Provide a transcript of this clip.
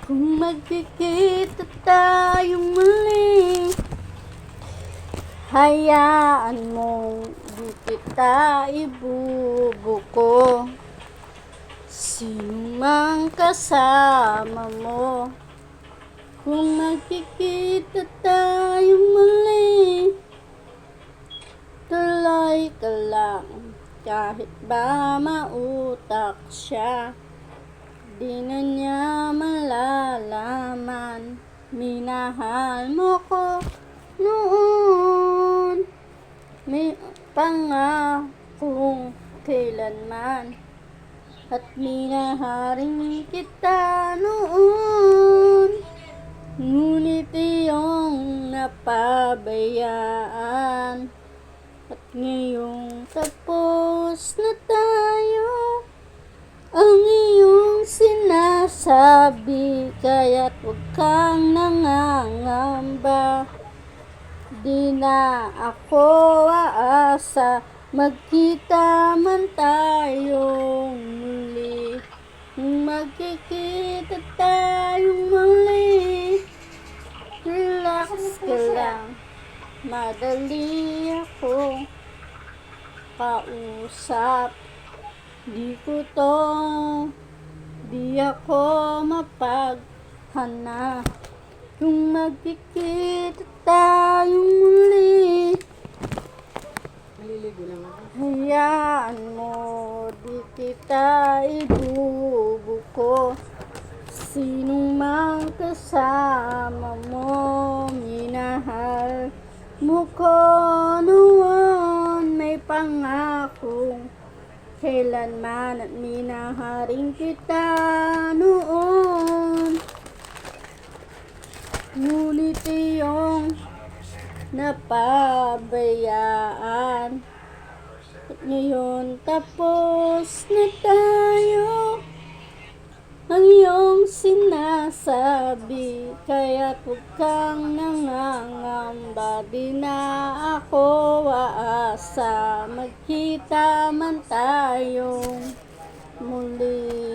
Kung magkikita tayo muli, hayaan mong di kita ibubuko. Sino mang kasama mo, kung magkikita tayo muli, tuloy ka lang kahit ba mautak siya. Di na niya malalaman, minahal mo ko noon. May pangakong kailanman, at minaharing kita noon. Ngunit iyong napabayaan, at ngayong tapos na tayo. Ang iyong sinasabi, kaya't huwag kang nangangamba. Di na ako aasa, magkita man tayong muli. Kung magkikita tayong muli, relax ka lang, madali ako kausap. Di ako mapaghana. Kung magkikita tayong muli, Maliligo lang ako. hayaan mo, di kita ibubuko. Sino mang kasama mo, minahal mo ko noon. May pangakong kailanman, at minaharing kita noon. Ngunit iyong napabayaan, at ngayon tapos na tayo. Ang iyong sinasabi, kaya't huwag kang nangangamba. Di na ako aasa, magkita man tayong muli.